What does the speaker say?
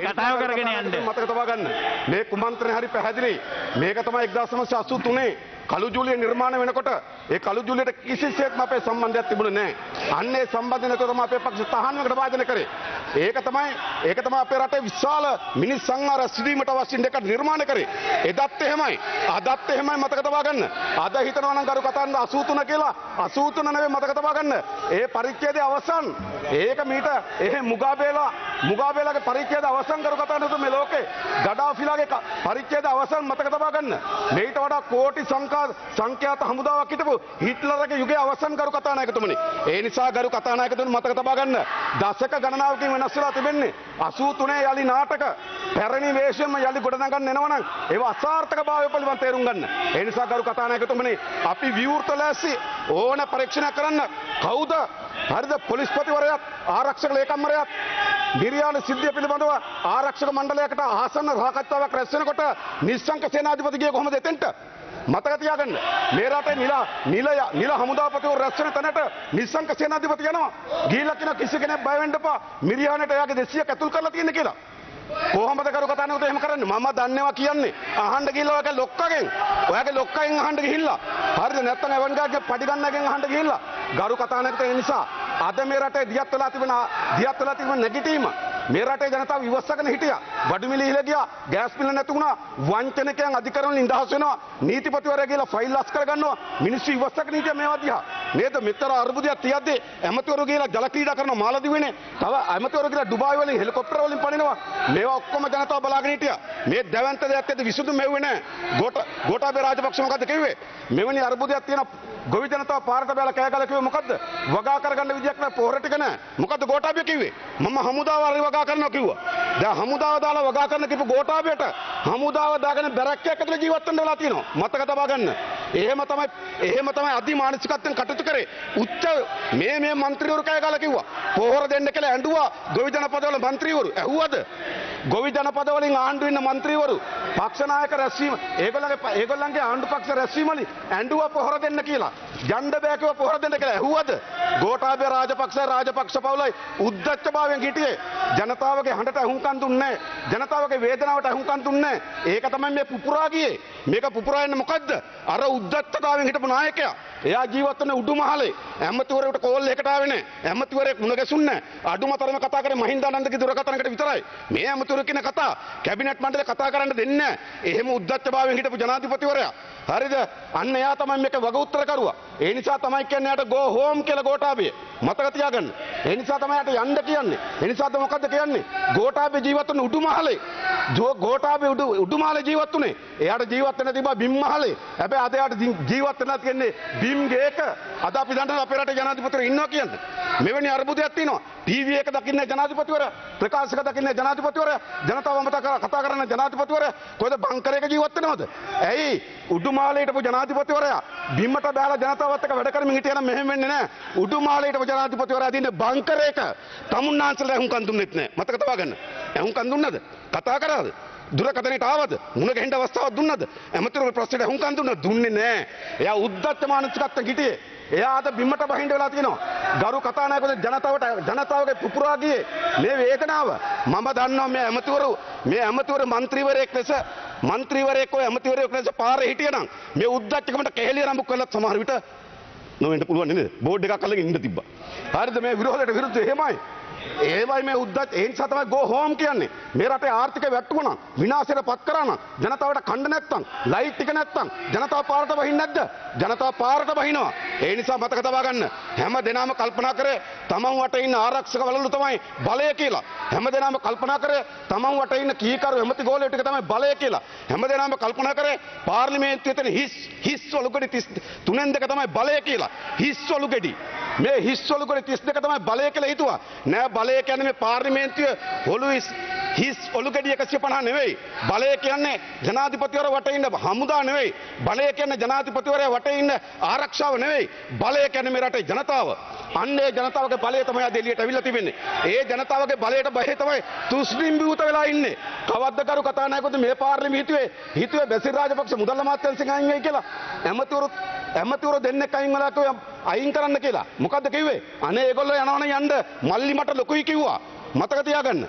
කතාව කරගෙන යන්න. මතක තබා ගන්න. මේ කුමන්ත්‍රණය හරි පැහැදිලි. මේක තමයි 1983 කළු ජූලිය නිර්මාණය වෙනකොට ඒ කළු ජූලියට කිසිසේත්ම අපේ සම්බන්ධයක් තිබුණේ නැහැ. අන්න ඒ සම්බන්ධය නැතුව තමයි අපේ පක්ෂ තහනමකට වාදනය කරේ. ඒක තමයි අපේ රටේ විශාල මිනිස් සංවර සිටීමට අවශ්‍ය දෙයක් නිර්මාණය කරේ. එදත් එහෙමයි. අදත් එහෙමයි මතක තබා ගන්න. අද හිතනවා නම් ගරු කතාන්ද 83 කියලා 83 නෙවෙයි මතක තබා ගන්න. ඒ පරිච්ඡේදයේ අවසන් ඒක මීට මුගාබේලාගේ පරිච්ඡේද අවසන් කරු කතාන්ද මේ ලෝකේ ගඩාෆිලාගේ පරිච්ඡේද අවසන් මතක තබා ගන්න. මේට වඩා කෝටි සංඛ්‍යාත හමුදාවක් හිටපු හිට්ලර්ගේ යුගයේ අවසන් කරු කතානායකතුමනි. ඒ නිසා ගරු කතානායකතුමනි මතක තබා ගන්න. දශක ගණනාවකින් වෙනස් වෙලා තිබෙන්නේ 83 යලි නාටක පැරණි වේශයෙන්ම යලි ගොඩනගන්න එනවනම් ඒව අසාර්ථකභාවය පිළිබඳව තේරුම් ගන්න. ඒ නිසා ගරු කතානායකතුමනි අපි විවෘත ලෑස්ති ඕන පරීක්ෂණ කරන්න. කවුද හරිද පොලිස්පතිවරයාත් ආරක්ෂක ලේකම්වරයාත් නිර්යාණ සිද්ධිය පිළිබඳව ආරක්ෂක මණ්ඩලයකට ආසන්න සාකච්ඡාවක් රැස් වෙනකොට නිස්සංක සේනාධිපති ගියේ කොහොමද එතෙන්ට? මතක තියාගන්න. මේ රටේ නිල හමුදාපතිවරු රැස් වෙන තැනට නිස්සංක සේනාධිපති යනවා. ගිහිල්ලා කියන කිසි කෙනෙක් බය වෙන්න එපා. මිරියානට එයාගේ 200ක් ඇතුල් කරලා තියෙන කියලා. කොහොමද කරු කතානකට එහෙම කරන්නේ? මම දන්නේවා කියන්නේ. අහන්න ගිහිල්ලා ඔයාගේ ලොක්කගෙන් අහන්න ගිහිල්ලා. හරිද? නැත්නම් එවන්ගාගේ පඩි ගන්නගෙන් අහන්න ගිහිල්ලා. ගරු කතානකට ඒ නිසා අද මේ රටේ දියත් වෙලා තිබෙන නැගිටීම මේ රටේ ජනතාව ඉවස්සගෙන හිටියා. බඩු මිල ඉහළ ගියා. ගෑස් බිල නැති වුණා. වංචනිකයන් අධිකරණ වලින් නිදහස් වෙනවා. නීතිපතිවරයා කියලා ෆයිල් ලස් කරගන්නවා. මිනිස්සු ඉවස්සගෙන හිටියා මේවා දිහා. නේද? මෙතර අරුබුදයක් තියද්දී ඇමතිවරු කියලා ජල ක්‍රීඩා කරන මාලදිවයිනේ. තව ඇමතිවරු කියලා ඩුබායි වලින් හෙලිකොප්ටර වලින් පනිනවා. මේවා ඔක්කොම ජනතාව බලාගෙන හිටියා. මේ දැවැන්ත දෙයක් ඇද්ද විසඳුම් මෙව්වේ නැහැ. ගෝඨාභය රාජපක්ෂ මොකද්ද කිව්වේ? මෙවැනි අරුබුදයක් තියෙන ගොවි ජනතාව පාරට බැලලා කෑ ගහලා කිව්වේ මොකද්ද? වගා කරගන්න විදියක් නැහැ පොහොර ටික නැහැ. මොකද්ද ගෝඨාභය කිව්වේ? මම හමුදාව හරි වගා කරනවා කිව්වා. දැන් හමුදාව දාලා වගා කරන්න කිව්ව ගෝඨාභයට හමුදාව දාගෙන බැරක්කයක් ඇතුලේ ජීවත් වෙන්න වෙලා තියෙනවා. මතක තබා ගන්න. එහෙම තමයි අධිමානසිකත්වයෙන් කටයුතු කරේ. මේ മന്ത്രിවරු කෑ ගහලා කිව්වා. පොහොර දෙන්න කියලා ඇඬුවා ගොවි ජනපදවල മന്ത്രിවරු. ඇහුවද? ගොවි ජනපදවලින් ආණ්ඩු වෙන්න മന്ത്രിවරු පක්ෂ නායක රැස්වීම ඒගොල්ලන්ගේ ආණ්ඩු පක්ෂ රැස්වීම වලින් ඇඬුවා පොහොර දෙන්න කියලා. යන්න බෑ කිව්වා පොහොර දෙන්න කියලා. ඇහුවද? ගෝඨාභය රාජපක්ෂ පවුලයි උද්දච්චභාවයෙන් හිටියේ. ජනතාවගේ හඬට අහුම්කම් දුන්නේ නැහැ. ජනතාවගේ වේදනාවට අහුම්කම් දුන්නේ නැහැ. ඒක තමයි මේ පුපුරා ගියේ. මේක පුපුරා යන්නේ මොකද්ද? අර උද්දච්චතාවයෙන් හිටපු නායකයා. එයා ජීවත් වෙන උඩුමහලේ ඇමතිවරයෙකුට කෝල් එකකට ආවේ නැහැ. ඇමතිවරයෙක් මුණ ගැසුන්නේ නැහැ. අඩුමතරම කතා කරේ මහින්දානන්දගේ දුරකථනකට විතරයි. මේ ඇමතිවරු කියන කතා කැබිනට් මණ්ඩලේ කතා කරන්න දෙන්නේ නැහැ. එහෙම උද්දච්චභාවයෙන් හිටපු ජනාධිපතිවරයා. හරිද? අන්න එයා තමයි මේක වග උත්තර කරුවා. ඒ නිසා තමයි කියන්නේ යාට go home කියලා ගෝඨාභය. මතක තියාගන්න. ඒ නිසා තමයි යාට යන්න කියන්නේ. ඒ නිසාද මොකද්ද කියන්නේ? ගෝඨාභය ජීවත් වෙන උඩුමහලේ. ගෝඨාභය උඩුමහලේ ජීවත් උනේ. එයාට ජීවත් වෙන්න තිබ්බා බිම් මහලේ. හැබැයි අද යාට ජීවත් වෙලා තියෙන්නේ බිම් ගේක. අද අපි දන්නවා අපේ රටේ ජනාධිපතිවරු ඉන්නවා කියන්නේ. මෙවැනි අරුබුදයක් තියෙනවා. ටීවී එක දකින්නේ ජනාධිපතිවරයා. ප්‍රකාශක දකින්නේ ජනාධිපතිවරයා. ජනතාව මත කතා කරන ජනාධිපතිවරයා. කොහෙද බංකරයක ජීවත් වෙනවද? ඇයි උඩුමහලේ හිටපු ජනාධිපතිවරයා බිම්මට බැලලා ජනතාවත් එක්ක වැඩ කරමින් හිටියනම් මෙහෙම වෙන්නේ නැහැ. උඩුමහලේ හිටපු ජනාධිපතිවරයා දින්නේ බංකරයක. තමුන්නාන්සලා එහුම්කන් දුන්නෙත් නැහැ. මතක තබා ගන්න. එහුම්කන් දුන්නද? කතා කරාද? දුරකථනයට ආවද? මුණ ගැහෙන්න අවස්ථාවක් දුන්නද? ඇමතිවරු ප්‍රශ්නෙට එහුම්කන් දුන්නේ නැහැ. එයා උද්දච්ච මානසිකත්වයෙන් හිටියේ. එයා අද බිම්මට බහින්න වෙලා තියෙනවා. ගරු කතානායකතුමනි ජනතාවගේ පුපුරා ගියේ මේ වේදනාව. මම දන්නවා මේ ඇමතිවරු മന്ത്രിවරයෙක් ලෙස පාරේ හිටියනම් මේ උද්දච්චකමට කෙහෙලිය රඹු කළත් සමහර විට නොවෙන්න පුළුවන් නේද? බෝඩ් එකක් අල්ලගෙන ඉන්න තිබ්බා. හරිද? මේ විරෝධයට විරුද්ධ එහෙමයි. ඒවයි මේ උද්දච්ච ඒ නිසා තමයි go home කියන්නේ. මේ රටේ ආර්ථිකය වැටුණා විනාශයට පත් කරා නම් ජනතාවට කණ්ඩ නැත්තම් ලයිට් ටික නැත්තම් ජනතාව පාරට බහින්නේ නැද්ද? ජනතාව පාරට බහිනවා. ඒ නිසා මතක තබා ගන්න. හැම දෙනාම කල්පනා කරේ තමන් වටේ ඉන්න ආරක්ෂක වලලු තමයි බලය කියලා. හැම දෙනාම කල්පනා කරේ තමන් වටේ ඉන්න කීකරු එමති ගෝලයෝ ටික තමයි බලය කියලා. හැම දෙනාම කල්පනා කරේ පාර්ලිමේන්තුවේ තියෙන හිස් ඔලුගෙඩි 32 තමයි බලය කියලා. හිස් ඔලුගෙඩි. මේ හිස් ඔලුගෙඩි 32 තමයි බලය කියලා හිතුවා. නෑ බලය කියන්නේ මේ පාර්ලිමේන්තුවේ හිස් ඔලුගෙඩි 150 නෙවෙයි. බලය කියන්නේ ජනාධිපතිවරයා වටේ ඉන්න හමුදා නෙවෙයි. බලය කියන්නේ ජනාධිපතිවරයා වටේ ඉන්න ආරක්ෂාව නෙවෙයි. බලය කියන්නේ මේ රටේ ජනතාව. අන්නේ ජනතාවගේ බලය තමයි අද එළියට අවිල්ලා තිබෙන්නේ. ඒ ජනතාවගේ බලයට බහේ තමයි තුෂ්ණිම්බූත වෙලා ඉන්නේ. කවද්ද කරු කතානායකතුමනි මේ පාර්ලිමේන්තුවේ හිතුවේ බැසිල් රාජපක්ෂ මුදල් අමාත්‍යාංශයෙන් අයින් වෙයි කියලා. ඇමතිවරු දෙන්නෙක් අයින් වෙලා කිව්වා අයින් කරන්න කියලා. මොකද්ද කිව්වේ? අනේ ඒගොල්ලෝ යනවනේ යන්න මල්ලි මට ලොකුයි කිව්වා. මතක තියාගන්න.